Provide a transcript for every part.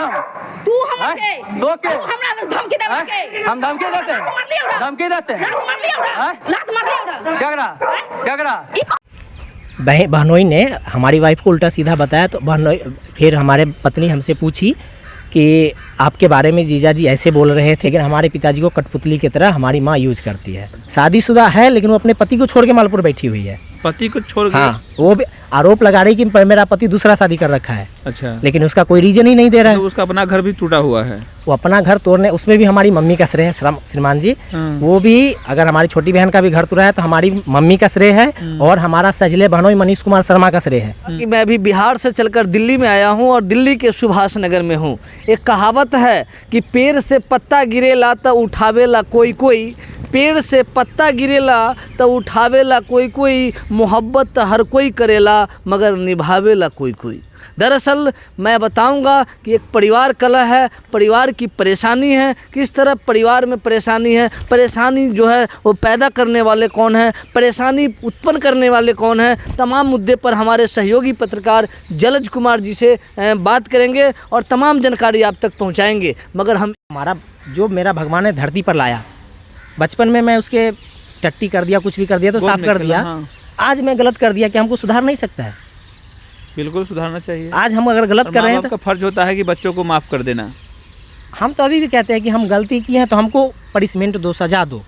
तू हमके तो के हमरा धमकी देबे के हम धमकी देते हैं, धमकी देते हैं, लात मार लिया क्या करा बहनोई ने हमारी वाइफ को उल्टा सीधा बताया। तो बहनोई फिर हमारे पत्नी हमसे पूछी कि आपके बारे में जीजा जी ऐसे बोल रहे थे, लेकिन हमारे पिताजी को कठपुतली की तरह हमारी माँ यूज करती है। शादीशुदा है लेकिन वो अपने पति को छोड़ के मालपुर बैठी हुई है। पति को छोड़ के? हाँ, वो भी आरोप लगा रही कि मेरा पति दूसरा शादी कर रखा है। अच्छा। लेकिन उसका कोई रीजन ही नहीं दे रहा है। तो उसका अपना घर भी टूटा हुआ है। वो अपना घर तोड़ने, उसमें भी हमारी मम्मी का श्रेय है श्रीमान जी। वो भी अगर हमारी छोटी बहन का भी घर टूटा है तो हमारी मम्मी का श्रेय है और हमारा सजले बहनोई मनीष कुमार शर्मा का श्रेय है। कि मैं भी बिहार से चलकर दिल्ली में आया हूँ और दिल्ली के सुभाष नगर में हूँ। एक कहावत है कि पेड़ से पत्ता गिरेला तो उठावेला कोई कोई, पेड़ से पत्ता गिरेला तो उठावेला कोई कोई, मोहब्बत तो हर कोई करेला मगर निभावेला कोई कोई। दरअसल मैं बताऊंगा कि एक परिवार कलह है, परिवार की परेशानी है, किस तरह परिवार में परेशानी है, परेशानी जो है वो पैदा करने वाले कौन हैं, परेशानी उत्पन्न करने वाले कौन हैं, तमाम मुद्दे पर हमारे सहयोगी पत्रकार जलज कुमार जी से बात करेंगे और तमाम जानकारी आप तक पहुंचाएंगे। मगर हम मेरा भगवान ने धरती पर लाया, बचपन में मैं उसके टट्टी कर दिया, कुछ भी कर दिया तो साफ कर दिया। हाँ। आज मैं गलत कर दिया कि हमको सुधार नहीं सकता है? बिल्कुल सुधारना चाहिए। आज हम अगर गलत कर रहे हैं तो फर्ज होता है कि बच्चों को माफ़ कर देना। हम तो अभी भी कहते हैं कि हम गलती की हैं तो हमको पनिशमेंट दो, सज़ा दो,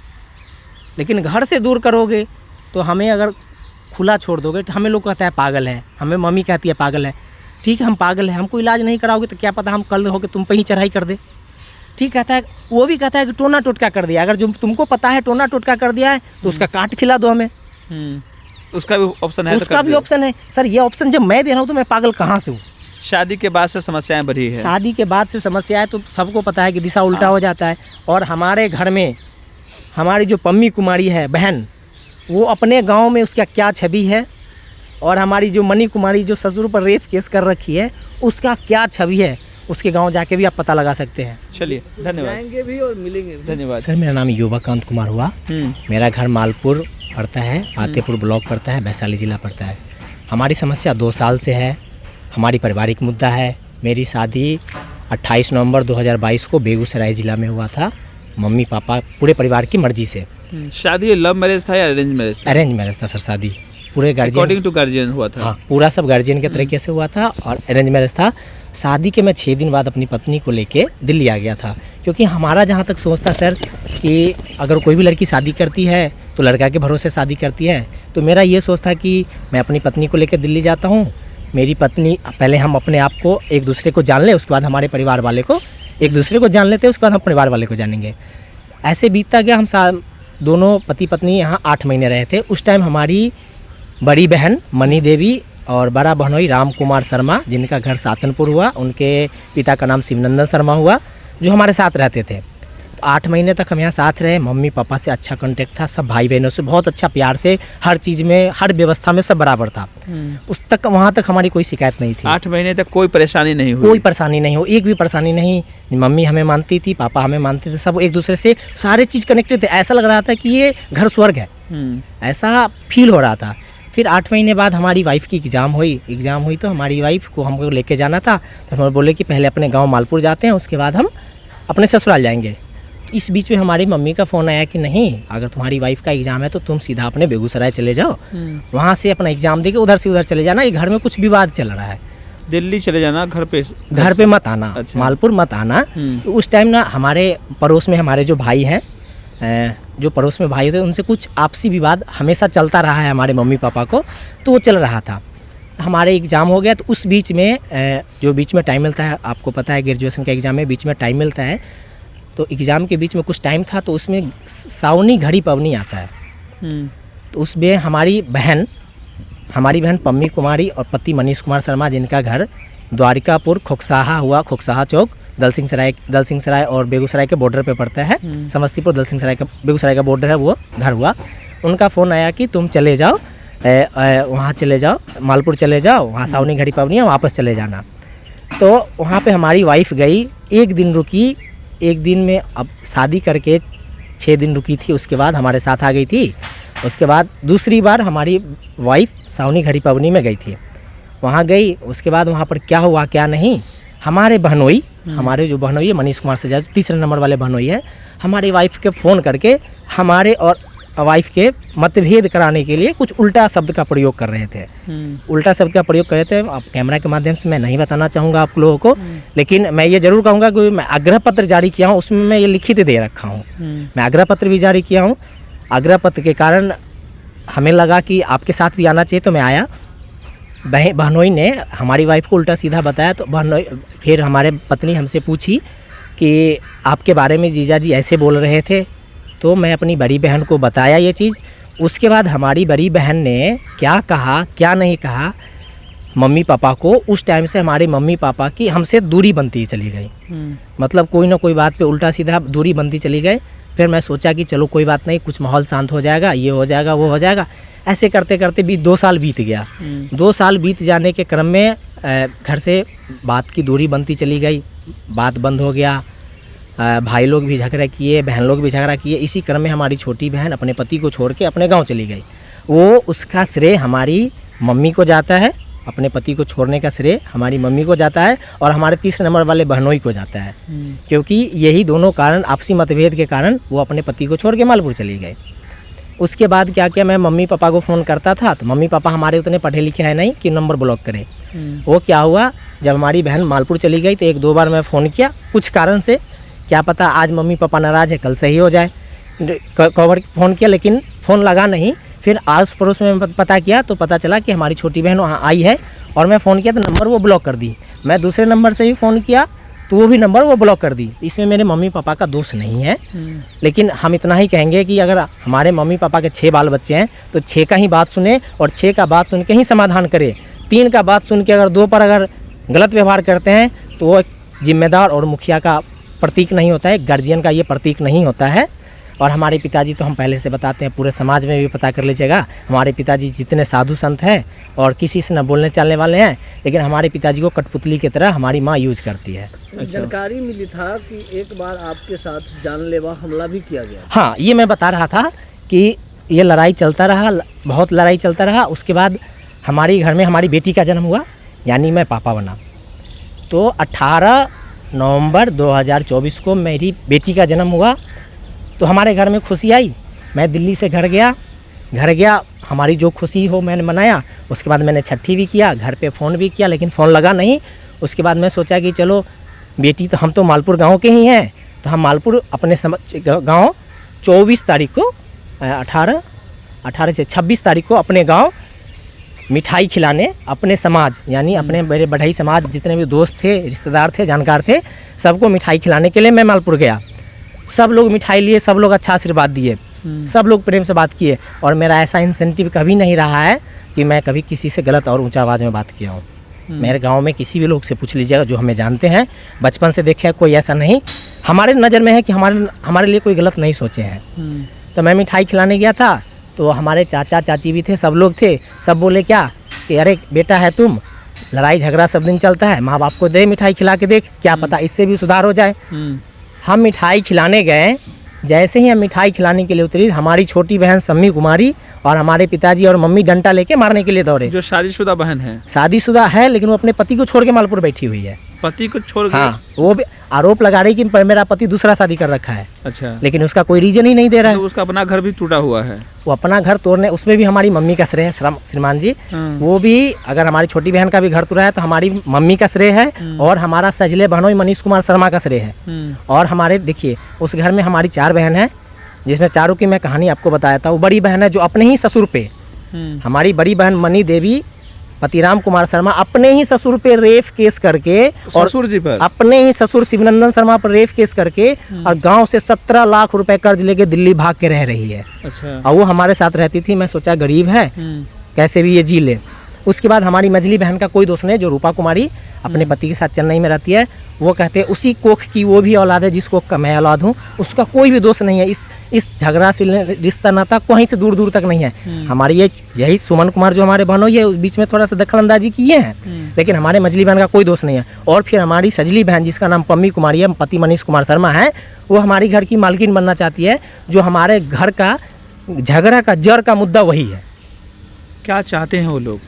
लेकिन घर से दूर करोगे तो हमें अगर खुला छोड़ दोगे तो हमें लोग कहता है पागल है, हमें मम्मी कहती है पागल है। ठीक है, हम पागल हैं, हमको इलाज नहीं कराओगे तो क्या पता हम कल होकर तुम पे ही चढ़ाई कर दे। ठीक कहता है, वो भी कहता है कि टोना टोटका कर दिया। अगर जो तुमको पता है टोना टोटका कर दिया है तो उसका काट खिला दो हमें। उसका भी ऑप्शन है, उसका भी ऑप्शन है। सर ये ऑप्शन जब मैं दे रहा हूँ तो मैं पागल कहाँ से हूँ? शादी के बाद से समस्याएं बढ़ी है। शादी के बाद से समस्या है तो सबको पता है कि दिशा उल्टा हो जाता है। और हमारे घर में हमारी जो पम्मी कुमारी है बहन, वो अपने गांव में उसका क्या छवि है, और हमारी जो मनी कुमारी जो ससुर पर रेप केस कर रखी है उसका क्या छवि है, उसके गांव जाके भी आप पता लगा सकते हैं। चलिए, धन्यवाद। जाएंगे भी और मिलेंगे भी। धन्यवाद सर। मेरा नाम युवाकांत कुमार हुआ। मेरा घर मालपुर पड़ता है, फतेहपुर ब्लॉक पड़ता है, वैशाली जिला पड़ता है। हमारी समस्या 2 साल से है। हमारी पारिवारिक मुद्दा है। मेरी शादी 28 नवंबर 2022 को बेगूसराय ज़िला में हुआ था, मम्मी पापा पूरे परिवार की मर्जी से। शादी लव मैरिज था या अरेंज मैरिज था? अरेंज मैरिज था सर। शादी पूरे गार्जियन, अकॉर्डिंग टू गार्जियन हुआ था। हाँ, पूरा सब गार्जियन के तरीके से हुआ था और अरेंज मैरिज था। शादी के मैं 6 दिन बाद अपनी पत्नी को लेके दिल्ली आ गया था, क्योंकि हमारा जहाँ तक सोच था सर कि अगर कोई भी लड़की शादी करती है तो लड़का के भरोसे शादी करती है। तो मेरा ये सोच था कि मैं अपनी पत्नी को लेकर दिल्ली जाता हूँ, मेरी पत्नी, पहले हम अपने आप को एक दूसरे को जान लें, उसके बाद हमारे परिवार वाले को एक दूसरे को जान लेते हैं, उसके बाद हम परिवार वाले को जानेंगे। ऐसे बीतता गया। हम दोनों पति पत्नी यहाँ 8 महीने रहे थे। उस टाइम हमारी बड़ी बहन मनी देवी और बड़ा बहनोई राम कुमार शर्मा, जिनका घर सातनपुर हुआ, उनके पिता का नाम शिवनंदन शर्मा हुआ, जो हमारे साथ रहते थे। तो 8 महीने तक हम यहाँ साथ रहे। मम्मी पापा से अच्छा कांटेक्ट था, सब भाई बहनों से बहुत अच्छा प्यार से, हर चीज़ में, हर व्यवस्था में सब बराबर था। उस तक वहाँ तक हमारी कोई शिकायत नहीं थी। 8 महीने तक कोई परेशानी नहीं हुई? कोई परेशानी नहीं हो, एक भी परेशानी नहीं। मम्मी हमें मानती थी, पापा हमें मानते थे, सब एक दूसरे से सारे चीज़ कनेक्टेड थे। ऐसा लग रहा था कि ये घर स्वर्ग है, ऐसा फील हो रहा था। फिर 8 महीने बाद हमारी वाइफ की एग्ज़ाम हुई तो हमारी वाइफ को हमको लेके जाना था। तो हम बोले कि पहले अपने गांव मालपुर जाते हैं, उसके बाद हम अपने ससुराल जाएंगे। इस बीच में हमारी मम्मी का फ़ोन आया कि नहीं, अगर तुम्हारी वाइफ का एग्ज़ाम है तो तुम सीधा अपने बेगूसराय चले जाओ, वहाँ से अपना एग्ज़ाम देके उधर से उधर चले जाना, ये घर में कुछ विवाद चल रहा है, दिल्ली चले जाना, घर पे मत आना। अच्छा। मालपुर मत आना। तो उस टाइम ना हमारे पड़ोस में हमारे जो भाई हैं, जो पड़ोस में भाई थे, उनसे कुछ आपसी विवाद हमेशा चलता रहा है हमारे मम्मी पापा को, तो वो चल रहा था। हमारे एग्ज़ाम हो गया तो उस बीच में जो बीच में टाइम मिलता है, आपको पता है ग्रेजुएशन का एग्ज़ाम में बीच में टाइम मिलता है, तो एग्ज़ाम के बीच में कुछ टाइम था, तो उसमें सावनी घड़ी पवनी आता है। तो उसमें हमारी बहन पम्मी कुमारी और पति मनीष कुमार शर्मा, जिनका घर द्वारिकापुर खोकसाहा हुआ, खोकसाहा चौक, दलसिंह सराय और बेगूसराय के बॉर्डर पे पड़ता है। समस्तीपुर दलसिंह सराय का बेगूसराय का बॉर्डर है, वो घर हुआ। उनका फ़ोन आया कि तुम चले जाओ, वहाँ चले जाओ, मालपुर चले जाओ, वहाँ सावनी घड़ी पवनी है, वापस चले जाना। तो वहाँ पे हमारी वाइफ गई, 1 दिन रुकी। 1 दिन में अब शादी करके 6 दिन रुकी थी, उसके बाद हमारे साथ आ गई थी। उसके बाद दूसरी बार हमारी वाइफ सावनी घड़ी पवनी में गई थी, वहाँ गई। उसके बाद वहाँ पर क्या हुआ क्या नहीं हमारे बहनोई, हमारे जो बहनोई है मनीष कुमार सजाद तीसरे नंबर वाले बहनोई है, हमारी वाइफ के फ़ोन करके हमारे और वाइफ के मतभेद कराने के लिए कुछ उल्टा शब्द का प्रयोग कर रहे थे। उल्टा शब्द का प्रयोग कर रहे थे। आप कैमरा के माध्यम से मैं नहीं बताना चाहूँगा आप लोगों को, लेकिन मैं ये ज़रूर कहूँगा कि मैं आग्रह पत्र जारी किया हूँ, उसमें मैं ये लिखित दे रखा हूँ। मैं आग्रह पत्र भी जारी किया हूँ। आग्रह पत्र के कारण हमें लगा कि आपके साथ भी आना चाहिए, तो मैं आया। बहनोई ने हमारी वाइफ को उल्टा सीधा बताया, तो बहनोई फिर हमारे पत्नी हमसे पूछी कि आपके बारे में जीजा जी ऐसे बोल रहे थे, तो मैं अपनी बड़ी बहन को बताया ये चीज़। उसके बाद हमारी बड़ी बहन ने क्या कहा क्या नहीं कहा मम्मी पापा को, उस टाइम से हमारे मम्मी पापा की हमसे दूरी बनती चली गई। मतलब कोई ना कोई बात पे उल्टा सीधा दूरी बनती चली गई। फिर मैं सोचा कि चलो कोई बात नहीं, कुछ माहौल शांत हो जाएगा, ये हो जाएगा वो हो जाएगा। ऐसे करते करते भी 2 साल बीत गया। 2 साल बीत जाने के क्रम में घर से बात की दूरी बनती चली गई, बात बंद हो गया। भाई लोग भी झगड़ा किए, बहन लोग भी झगड़ा किए। इसी क्रम में हमारी छोटी बहन अपने पति को छोड़ के अपने गांव चली गई। वो उसका श्रेय हमारी मम्मी को जाता है, अपने पति को छोड़ने का श्रेय हमारी मम्मी को जाता है और हमारे तीसरे नंबर वाले बहनोई को जाता है, क्योंकि यही दोनों कारण आपसी मतभेद के कारण वो अपने पति को छोड़ के मालपुर चली गए। उसके बाद क्या किया, मैं मम्मी पापा को फ़ोन करता था, तो मम्मी पापा हमारे उतने पढ़े लिखे हैं नहीं कि नंबर ब्लॉक करें। वो क्या हुआ, जब हमारी बहन मालपुर चली गई तो 1-2 बार मैं फ़ोन किया, कुछ कारण से, क्या पता आज मम्मी पापा नाराज़ है कल सही हो जाए, कवर फ़ोन किया लेकिन फ़ोन लगा नहीं। फिर आस पड़ोस में पता किया तो पता चला कि हमारी छोटी बहन वहाँ आई है, और मैं फ़ोन किया तो नंबर वो ब्लॉक कर दी। मैं दूसरे नंबर से भी फ़ोन किया तो वो भी नंबर वो ब्लॉक कर दी। इसमें मेरे मम्मी पापा का दोष नहीं है, लेकिन हम इतना ही कहेंगे कि अगर हमारे मम्मी पापा के 6 बाल बच्चे हैं तो 6 का ही बात सुने और 6 का बात सुन के ही समाधान करे। 3 का बात सुन के अगर 2 पर अगर गलत व्यवहार करते हैं तो वो एक जिम्मेदार और मुखिया का प्रतीक नहीं होता है, गार्जियन का ये प्रतीक नहीं होता है। और हमारे पिताजी तो हम पहले से बताते हैं, पूरे समाज में भी पता कर लीजिएगा, हमारे पिताजी जितने साधु संत हैं और किसी से न बोलने चलने वाले हैं, लेकिन हमारे पिताजी को कठपुतली की तरह हमारी माँ यूज करती है। जानकारी मिली था कि एक बार आपके साथ जानलेवा हमला भी किया गया। हाँ, ये मैं बता रहा था कि ये लड़ाई चलता रहा, बहुत लड़ाई चलता रहा। उसके बाद हमारे घर में हमारी बेटी का जन्म हुआ, यानी मैं पापा बना। तो 18 नवंबर 2024 को मेरी बेटी का जन्म हुआ, तो हमारे घर में खुशी आई। मैं दिल्ली से घर गया, हमारी जो खुशी हो मैंने मनाया। उसके बाद मैंने छठी भी किया, घर पे फ़ोन भी किया, लेकिन फ़ोन लगा नहीं। उसके बाद मैं सोचा कि चलो बेटी तो हम तो मालपुर गांव के ही हैं, तो हम मालपुर अपने गांव 24 तारीख को 18 से 26 तारीख को अपने गांव मिठाई खिलाने, अपने समाज यानी अपने मेरे बढ़ई समाज जितने भी दोस्त थे, रिश्तेदार थे, जानकार थे, सबको मिठाई खिलाने के लिए मैं मालपुर गया। सब लोग मिठाई लिए, सब लोग अच्छा आशीर्वाद दिए, सब लोग प्रेम से बात किए। और मेरा ऐसा इंसेंटिव कभी नहीं रहा है कि मैं कभी किसी से गलत और ऊंचा आवाज़ में बात किया हूँ। मेरे गांव में किसी भी लोग से पूछ लीजिएगा जो हमें जानते हैं, बचपन से देखे, कोई ऐसा नहीं हमारे नज़र में है कि हमारे लिए कोई गलत नहीं सोचे हैं। तो मैं मिठाई खिलाने गया था, तो हमारे चाचा चाची भी थे, सब लोग थे। सब बोले क्या कि अरे बेटा है तुम, लड़ाई झगड़ा सब दिन चलता है, माँ बाप को दे मिठाई खिला के देख, क्या पता इससे भी सुधार हो जाए। हम मिठाई खिलाने गए, जैसे ही हम मिठाई खिलाने के लिए उतरी, हमारी छोटी बहन सम्मी कुमारी और हमारे पिताजी और मम्मी डंडा लेके मारने के लिए दौड़े। जो शादीशुदा बहन है? शादीशुदा है, लेकिन वो अपने पति को छोड़ के मालपुर बैठी हुई है। पति को छोड़ के? हाँ, वो भी आरोप लगा रही कि मेरा पति दूसरा शादी कर रखा है। अच्छा। लेकिन उसका कोई रीजन ही नहीं दे रहा है। तो उसका अपना घर भी टूटा हुआ है। वो अपना घर तोड़ने, उसमें भी हमारी मम्मी का श्रेय है, श्रीमान जी। वो भी, अगर हमारी छोटी बहन का भी घर टूटा है तो हमारी मम्मी का श्रेय है, और हमारा सजले बहनोई मनीष कुमार शर्मा का श्रेय है। और हमारे देखिए उस घर में हमारी 4 बहन है, जिसमें चारों की मैं कहानी आपको बताया था। वो बड़ी बहन है जो अपने ही ससुर पे, हमारी बड़ी बहन मनी देवी पतिराम कुमार शर्मा अपने ही ससुर पे रेप केस करके, और ससुर जी पर, अपने ही ससुर शिवनंदन शर्मा पर रेप केस करके, और गांव से 17 लाख रुपए कर्ज लेके दिल्ली भाग के रह रही है। अच्छा। और वो हमारे साथ रहती थी। मैं सोचा गरीब है, कैसे भी ये जी ले। उसके बाद हमारी मझली बहन का कोई दोष नहीं, जो रूपा कुमारी अपने पति के साथ चेन्नई में रहती है। वो कहते हैं उसी कोख की वो भी औलाद है जिस कोख का मैं औलाद हूँ, उसका कोई भी दोष नहीं है। इस झगड़ा से रिश्ता नाता कहीं से दूर दूर तक नहीं है। हमारी यही सुमन कुमार जो हमारे बहनों, ये बीच में थोड़ा सा दखल अंदाजी किए हैं, लेकिन हमारे मझली बहन का कोई दोष नहीं है। और फिर हमारी सजली बहन जिसका नाम पम्मी कुमारी है, पति मनीष कुमार शर्मा है, वो हमारी घर की मालकिन बनना चाहती है। जो हमारे घर का झगड़ा का जड़ का मुद्दा वही है। क्या चाहते हैं वो लोग?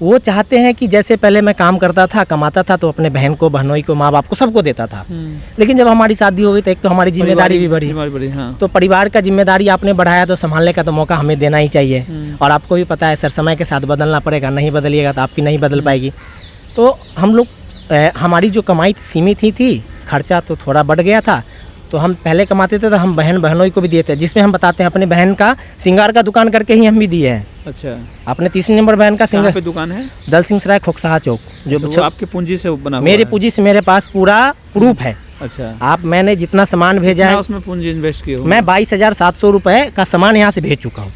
वो चाहते हैं कि जैसे पहले मैं काम करता था, कमाता था, तो अपने बहन को, बहनोई को, माँ बाप को, सबको देता था। लेकिन जब हमारी शादी हो गई तो एक तो हमारी जिम्मेदारी भी बढ़ी। हाँ। तो परिवार का जिम्मेदारी आपने बढ़ाया तो संभालने का तो मौका हमें देना ही चाहिए। और आपको भी पता है सर, समय के साथ बदलना पड़ेगा, नहीं बदलिएगा तो आपकी नहीं बदल पाएगी। तो हम लोग हमारी जो कमाई सीमित ही थी, खर्चा तो थोड़ा बढ़ गया था, तो हम पहले कमाते थे तो हम बहनोई को भी दिए थे, जिसमें हम बताते हैं अपने बहन का सिंगार का दुकान करके ही हम भी दिए हैं। अच्छा, अपने तीसरी नंबर बहन का कहाँ पे दुकान है? दल सिंह सराय खोकसाहा चौक। जो वो आपके पूंजी से बना हुआ मेरे है? पूंजी से, मेरे पास पूरा प्रूफ है। अच्छा, आप मैंने जितना सामान भेजा है उसमें पूंजी इन्वेस्ट किया? मैं 22,700 रुपए का सामान यहाँ से भेज चुका हूँ,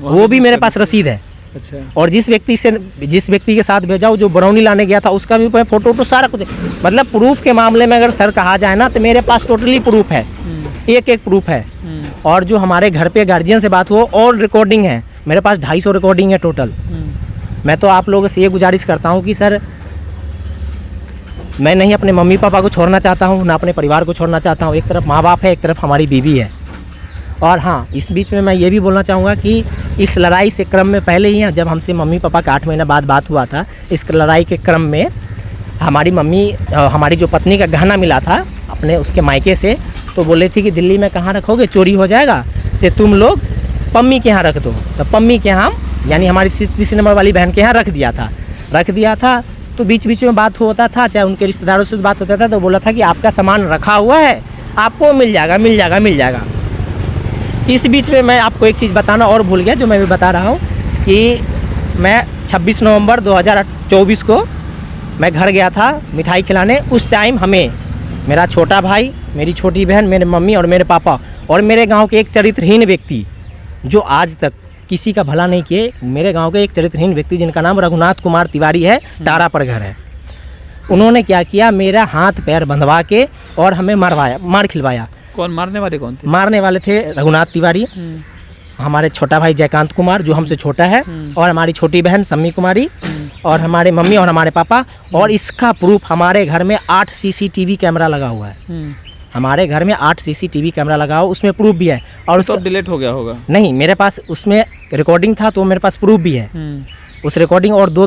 वो भी मेरे पास रसीद है। अच्छा, और जिस व्यक्ति के साथ भेजा, जो बरौनी लाने गया था, उसका भी फोटो सारा कुछ, मतलब प्रूफ के मामले में अगर सर कहा जाए ना तो मेरे पास टोटली प्रूफ है, एक प्रूफ है। और जो हमारे घर पे गार्जियन से बात हो, और रिकॉर्डिंग है मेरे पास, 250 रिकॉर्डिंग है टोटल। मैं तो आप लोगों से ये गुजारिश करता हूँ कि सर, मैं नहीं अपने मम्मी पापा को छोड़ना चाहता हूँ, ना अपने परिवार को छोड़ना चाहता हूँ। एक तरफ माँ बाप है, एक तरफ हमारी बीवी है। और हाँ, इस बीच में मैं ये भी बोलना चाहूँगा कि इस लड़ाई से क्रम में पहले ही, जब हमसे मम्मी पापा का 8 महीना बाद बात हुआ था, इस लड़ाई के क्रम में हमारी जो पत्नी का गहना मिला था अपने उसके मायके से, तो बोले थी कि दिल्ली में कहाँ रखोगे, चोरी हो जाएगा, से तुम लोग पम्मी के यहाँ रख दो। तो पम्मी के यहाँ, यानी हमारी तीसरी नंबर वाली बहन के यहाँ रख दिया था। तो बीच बीच में बात होता था, चाहे उनके रिश्तेदारों से बात होता था, तो बोला था कि आपका सामान रखा हुआ है, आपको मिल जाएगा। इस बीच में मैं आपको एक चीज़ बताना और भूल गया, जो मैं भी बता रहा हूँ, कि मैं 26 नवंबर 2024 को मैं घर गया था मिठाई खिलाने। उस टाइम हमें मेरा छोटा भाई, मेरी छोटी बहन, मेरे मम्मी और मेरे पापा और मेरे गांव के एक चरित्रहीन व्यक्ति, जो आज तक किसी का भला नहीं किए, मेरे गांव के एक चरित्रहीन व्यक्ति जिनका नाम रघुनाथ कुमार तिवारी है, टारा पर घर है, उन्होंने क्या किया, मेरा हाथ पैर बंधवा के और हमें मार खिलवाया। कौन मारने वाले? कौन थे? मारने वाले थे रघुनाथ तिवारी, हमारे छोटा भाई जयकांत कुमार जो हमसे छोटा है, और हमारी छोटी बहन सम्मी कुमारी, और हमारे मम्मी और हमारे पापा। और इसका प्रूफ हमारे घर में 8 CCTV कैमरा लगा हुआ है। हमारे घर में 8 CCTV कैमरा लगा हुआ, उसमें प्रूफ भी है। और उसको डिलीट हो गया होगा? नहीं, मेरे पास उसमें रिकॉर्डिंग था, तो मेरे पास प्रूफ भी है उस रिकॉर्डिंग। और दो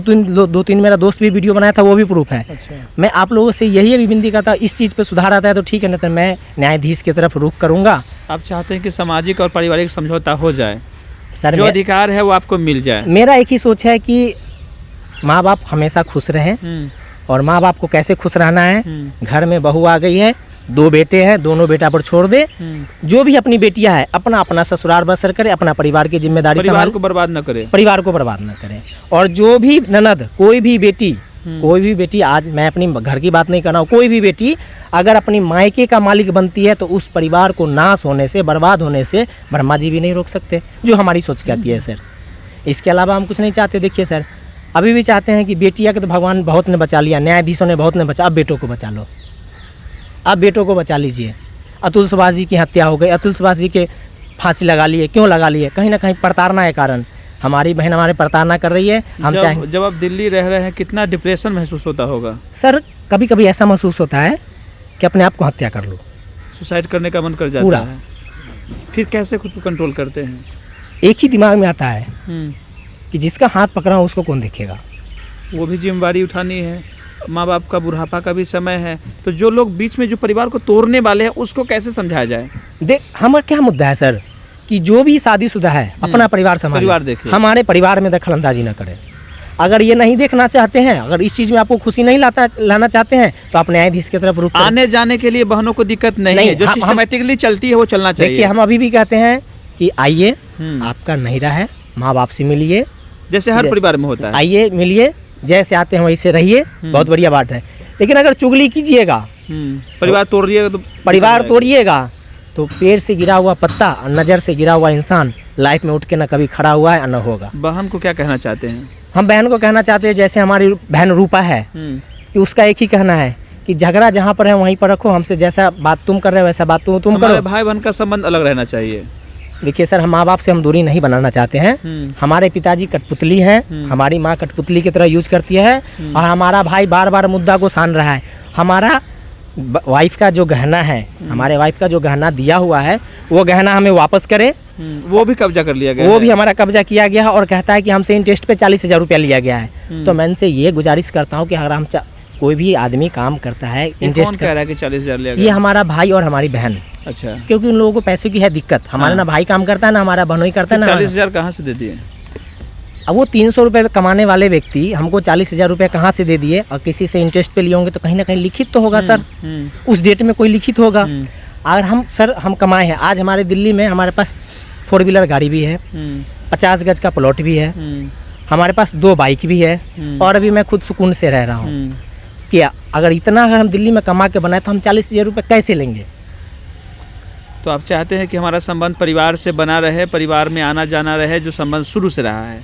तीन मेरा दोस्त भी वीडियो बनाया था, वो भी प्रूफ है। अच्छा। मैं आप लोगों से यही भी विनती करता हूँ, इस चीज़ पे सुधार आता है तो ठीक है, नहीं तो मैं न्यायाधीश की तरफ रुख करूँगा। आप चाहते हैं कि सामाजिक और पारिवारिक समझौता हो जाए, सर, जो अधिकार है वो आपको मिल जाए? मेरा एक ही सोच है कि माँ बाप हमेशा खुश रहें, और माँ बाप को कैसे खुश रहना है। घर में बहू आ गई है, 2 बेटे हैं, दोनों बेटा पर छोड़ दे। जो भी अपनी बेटियां है, अपना ससुराल बसर करे, अपना परिवार की जिम्मेदारी, परिवार को बर्बाद न करे, और जो भी ननद, कोई भी बेटी, आज मैं अपनी घर की बात नहीं कर रहा हूँ, कोई भी बेटी अगर अपनी मायके का मालिक बनती है तो उस परिवार को नाश होने से, बर्बाद होने से ब्रह्मा जी भी नहीं रोक सकते, जो हमारी सोच कहती है सर। इसके अलावा हम कुछ नहीं चाहते। देखिए सर, अभी भी चाहते हैं कि बेटियाँ के तो भगवान बहुत ने बचा लिया, न्यायाधीशों ने बहुत ने बचा, अब बेटों को बचा लो, अब बेटों को बचा लीजिए। अतुल सुभाष जी की हत्या हो गई, अतुल सुभाष जी के फांसी लगा लिए, क्यों लगा लिए? कहीं ना कहीं प्रताड़ना है कारण, हमारी बहन हमारे प्रताड़ना कर रही है। हम चाहेंगे, जब आप दिल्ली रह रहे हैं, कितना डिप्रेशन महसूस होता होगा? सर, कभी कभी ऐसा महसूस होता है कि अपने आप को हत्या कर लो, सुसाइड करने का मन कर जाता पूरा है। फिर कैसे खुद को कंट्रोल करते हैं? एक ही दिमाग में आता है कि जिसका हाथ पकड़ा हो उसको कौन देखेगा। वो भी जिम्मेदारी उठानी है, माँ बाप का बुढ़ापा का भी समय है, तो जो लोग बीच में जो परिवार को तोड़ने वाले हैं उसको कैसे समझाया जाए? हमारा क्या मुद्दा है सर, कि जो भी शादीशुदा है अपना परिवार संभाले, हमारे परिवार में दखल अंदाजी न करें। अगर ये नहीं देखना चाहते हैं, अगर इस चीज़ में आपको खुशी नहीं लाना चाहते हैं, तो आप न्यायाधीश की तरफ रुख करें। आने जाने के लिए बहनों को दिक्कत नहीं है, जो सिस्टमैटिकली चलती है वो चलना चाहिए। देखिए, हम अभी भी कहते हैं कि आइए, आपका नहिरा है, माँ बाप से मिलिए, जैसे हर परिवार में होता है, आइए मिलिए, जैसे आते हैं वैसे रहिए, बहुत बढ़िया बात है। लेकिन अगर चुगली कीजिएगा, परिवार तोड़िएगा तो पेड़ से गिरा हुआ पत्ता और नज़र से गिरा हुआ इंसान लाइफ में उठ के न कभी खड़ा हुआ है और न होगा। बहन को क्या कहना चाहते हैं? हम बहन को कहना चाहते हैं, जैसे हमारी बहन रूपा है, कि उसका एक ही कहना है कि झगड़ा जहाँ पर है वहीं पर रखो, हमसे जैसा बात तुम कर रहे हो वैसा बात तुम करो। भाई बहन का संबंध अलग रहना चाहिए। देखिए सर, हम माँ बाप से हम दूरी नहीं बनाना चाहते हैं। हमारे पिताजी कठपुतली हैं, हमारी माँ कठपुतली की तरह यूज करती है, और हमारा भाई बार बार मुद्दा को सान रहा है। हमारा वाइफ का जो गहना है, हमारे वाइफ का जो गहना दिया हुआ है, वो गहना हमें वापस करे, वो भी कब्जा कर लिया गया वो है। भी हमारा कब्जा किया गया है और कहता है कि हमसे इंटरेस्ट पे 40,000 रुपया लिया गया है। तो मैं इनसे ये गुजारिश करता हूँ कि अगर हम कोई भी आदमी काम करता है ये कौन इंटरेस्ट कह रहा है कि 40,000 लिया ये गया? हमारा भाई और हमारी बहन, अच्छा, क्योंकि उन लोगों को पैसे की है दिक्कत। हमारा ना भाई काम करता है ना हमारा बहनोई करता है ना। 40,000 कहाँ से दे दिए? अब वो 300 रुपये कमाने वाले व्यक्ति हमको 40,000 रुपये कहाँ से दे दिए और किसी से इंटरेस्ट पे लिए होंगे तो कहीं ना कहीं लिखित तो होगा सर, उस डेट में कोई लिखित होगा। अगर हम कमाए हैं, आज हमारे दिल्ली में हमारे पास 4 व्हीलर गाड़ी भी है, 50 गज का प्लॉट भी है, हमारे पास 2 बाइक भी है और अभी मैं खुद सुकून से रह रहा हूँ। क्या अगर हम दिल्ली में कमा के बनाए तो हम 40,000 रुपये कैसे लेंगे? तो आप चाहते हैं कि हमारा संबंध परिवार से बना रहे, परिवार में आना जाना रहे, जो संबंध शुरू से रहा है,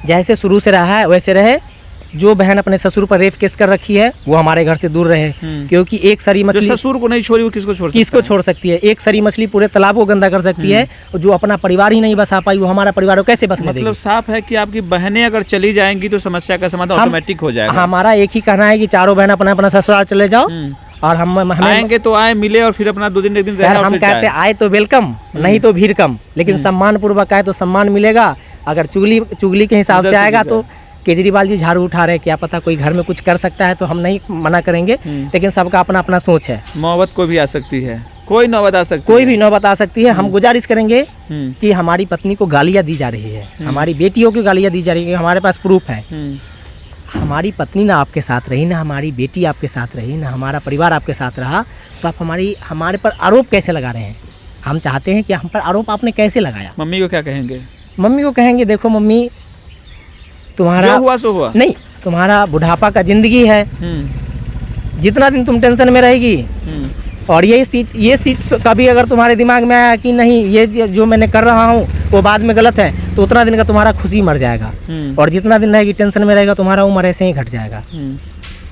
जैसे शुरू से रहा है वैसे रहे। जो बहन अपने ससुर पर रेप केस कर रखी है वो हमारे घर से दूर रहे, क्योंकि एक सरी जो मछली ससुर को नहीं छोड़ी वो किसको छोड़ सकता किसको है? छोड़ सकती है? एक सरी मछली पूरे तालाब को गंदा कर सकती है, और जो अपना परिवार ही नहीं बसा पाई वो हमारा परिवार को कैसे बसने मतलब देगी? साफ है कि आपकी बहनें अगर चली जाएंगी तो समस्या का समाधान ऑटोमेटिक हो जाएगा। हमारा एक ही कहना है कि चारों बहन अपना अपना ससुराल चले जाओ और हमें आएंगे तो आए, मिले और फिर अपना 2 दिन 1 दिन सर हम कहते आए तो वेलकम, नहीं तो भीड़ कम, लेकिन सम्मान पूर्वक आए तो सम्मान मिलेगा। अगर चुगली के हिसाब से आएगा तो केजरीवाल जी झाड़ू उठा रहे, क्या पता कोई घर में कुछ कर सकता है तो हम नहीं मना करेंगे, लेकिन सबका अपना अपना सोच है। नौबत को भी आ सकती है, कोई नौबत आ सकती है, कोई भी नौबत आ सकती है। हम गुजारिश करेंगे कि हमारी पत्नी को गालियाँ दी जा रही है, हमारी बेटियों को गालियाँ दी जा रही है, हमारे पास प्रूफ है। हमारी पत्नी ना आपके साथ रही, ना हमारी बेटी आपके साथ रही, ना हमारा परिवार आपके साथ रहा, तो आप हमारे पर आरोप कैसे लगा रहे हैं? हम चाहते हैं कि हम पर आरोप आपने कैसे लगाया? मम्मी को क्या कहेंगे? मम्मी को कहेंगे देखो मम्मी, तुम्हारा जो हुआ सो हुआ, नहीं, तुम्हारा बुढ़ापा का जिंदगी है, जितना दिन तुम टेंशन में रहेगी और ये चीज़ कभी अगर तुम्हारे दिमाग में आया कि नहीं ये जो मैंने कर रहा हूँ वो बाद में गलत है, तो उतना दिन का तुम्हारा खुशी मर जाएगा, और जितना दिन रहेगी टेंशन में रहेगा तुम्हारा उम्र ऐसे ही घट जाएगा।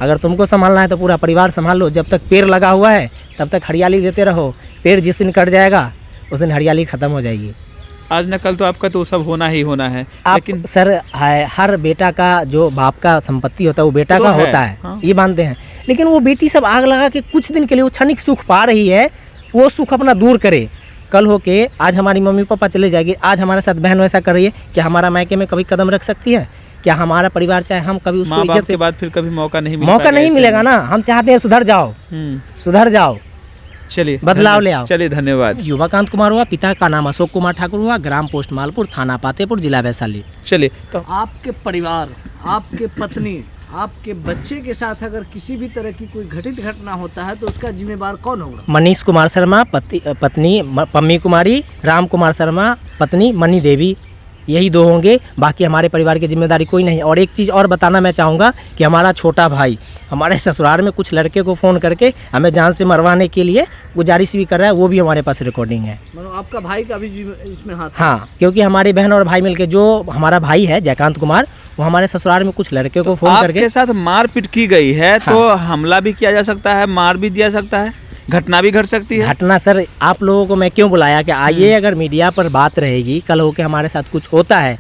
अगर तुमको संभालना है तो पूरा परिवार संभाल लो, जब तक पेड़ लगा हुआ है तब तक हरियाली देते रहो, पेड़ जिस दिन कट जाएगा उस दिन हरियाली खत्म हो जाएगी। आज न कल तो आपका तो सब होना ही होना है, लेकिन सर हर बेटा का जो बाप का संपत्ति होता है वो बेटा तो का है, होता है, हाँ। ये मानते हैं, लेकिन वो बेटी सब आग लगा के कुछ दिन के लिए वो क्षणिक सुख पा रही है, वो सुख अपना दूर करे। कल हो के आज हमारी मम्मी पापा चले जाएंगे, आज हमारे साथ बहन वैसा कर रही है, क्या हमारा मायके में कभी कदम रख सकती है? क्या हमारा परिवार चाहे हम कभी उसको माँ बाप इज्जत के से बाद फिर कभी मौका नहीं मिलेगा ना? हम चाहते हैं सुधर जाओ, चलिए बदलाव ले आओ। चलिए धन्यवाद। युवाकांत कुमार हुआ, पिता का नाम अशोक कुमार ठाकुर हुआ, ग्राम पोस्ट मालपुर, थाना पातेपुर, जिला वैशाली। चलिए तो आपके परिवार, आपके पत्नी, आपके बच्चे के साथ अगर किसी भी तरह की कोई घटित घटना होता है तो उसका जिम्मेदार कौन होगा? मनीष कुमार शर्मा पत्नी पम्मी कुमारी, राम कुमार शर्मा पत्नी मनी देवी, यही 2 होंगे, बाकी हमारे परिवार की जिम्मेदारी कोई नहीं। और एक चीज़ और बताना मैं चाहूँगा कि हमारा छोटा भाई हमारे ससुराल में कुछ लड़के को फ़ोन करके हमें जान से मरवाने के लिए गुजारिश भी कर रहा है, वो भी हमारे पास रिकॉर्डिंग है। मतलब आपका भाई का भी इसमें हाथ है? हाँ, क्योंकि हमारी बहन और भाई मिलके, जो हमारा भाई है जयकांत कुमार, वो हमारे ससुराल में कुछ लड़के को फ़ोन करके आपके साथ मारपीट की गई है, तो हमला भी किया जा सकता है, मार भी दिया सकता है, घटना भी घट सकती है। घटना सर आप लोगों को मैं क्यों बुलाया कि आइए, अगर मीडिया पर बात रहेगी, कल होके हमारे साथ कुछ होता है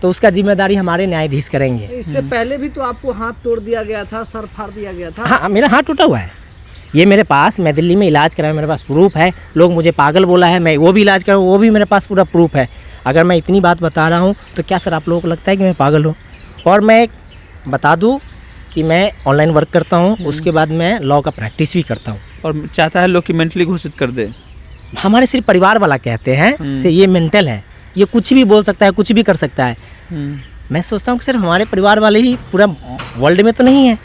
तो उसका जिम्मेदारी हमारे न्यायाधीश करेंगे। इससे पहले भी तो आपको हाथ तोड़ दिया गया था, सर फाड़ दिया गया था। हाँ, मेरा हाथ टूटा हुआ है, ये मेरे पास, मैं दिल्ली में इलाज कराया, मेरे पास प्रूफ है। लोग मुझे पागल बोला है, मैं वो भी इलाज कराऊँ, वो भी मेरे पास पूरा प्रूफ है। अगर मैं इतनी बात बता रहा हूँ तो क्या सर आप लोगों को लगता है कि मैं पागल हूँ? और मैं बता दूँ कि मैं ऑनलाइन वर्क करता हूँ, उसके बाद मैं लॉ का प्रैक्टिस भी करता हूँ। और चाहता है लोग कि मेंटली घोषित कर दे। हमारे सिर्फ परिवार वाला कहते हैं से ये मेंटल है, ये कुछ भी बोल सकता है, कुछ भी कर सकता है। मैं सोचता हूँ कि सिर्फ हमारे परिवार वाले ही, पूरा वर्ल्ड में तो नहीं है।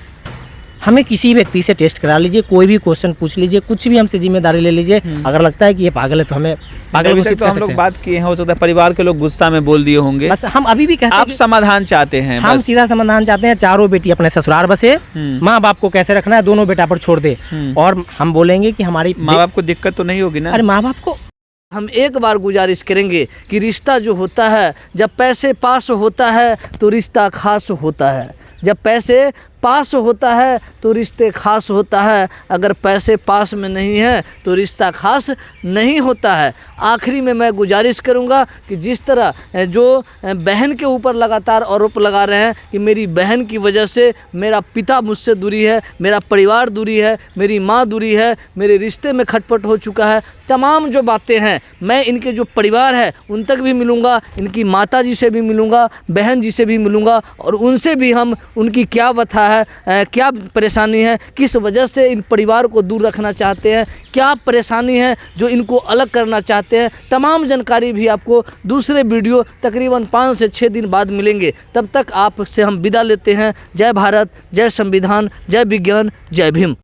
हमें किसी व्यक्ति से टेस्ट करा लीजिए, कोई भी क्वेश्चन पूछ लीजिए, कुछ भी हमसे जिम्मेदारी ले लीजिए, अगर लगता है कि ये पागल है तो हमें पागल घोषित कर हम सकते लोग हैं। बात किए हैं, हो सकता है परिवार के लोग गुस्सा में बोल दिए होंगे, बस हम अभी भी कहते हैं आप कि समाधान चाहते हैं, हम बस। सीधा समाधान चाहते हैं, चारों बेटी अपने ससुराल बसे, माँ बाप को कैसे रखना है दोनों बेटा पर छोड़ दे, और हम बोलेंगे कि हमारी माँ बाप को दिक्कत तो नहीं होगी ना? अरे माँ बाप को हम एक बार गुजारिश करेंगे कि रिश्ता जो होता है, जब पैसे पास होता है तो रिश्ता खास होता है, जब पैसे पास होता है तो रिश्ते खास होता है, अगर पैसे पास में नहीं है तो रिश्ता खास नहीं होता है। आखिरी में मैं गुजारिश करूंगा कि जिस तरह जो बहन के ऊपर लगातार आरोप लगा रहे हैं कि मेरी बहन की वजह से मेरा पिता मुझसे दूरी है, मेरा परिवार दूरी है, मेरी माँ दूरी है, मेरे रिश्ते में खटपट हो चुका है, तमाम जो बातें हैं मैं इनके जो परिवार है उन तक भी मिलूँगा, इनकी माता जी से भी मिलूँगा, बहन जी से भी मिलूँगा और उनसे भी हम उनकी क्या व्यथा है, क्या परेशानी है, किस वजह से इन परिवार को दूर रखना चाहते हैं, क्या परेशानी है जो इनको अलग करना चाहते हैं, तमाम जानकारी भी आपको दूसरे वीडियो तकरीबन 5 से 6 दिन बाद मिलेंगे। तब तक आपसे हम विदा लेते हैं। जय भारत, जय संविधान, जय विज्ञान, जय भीम।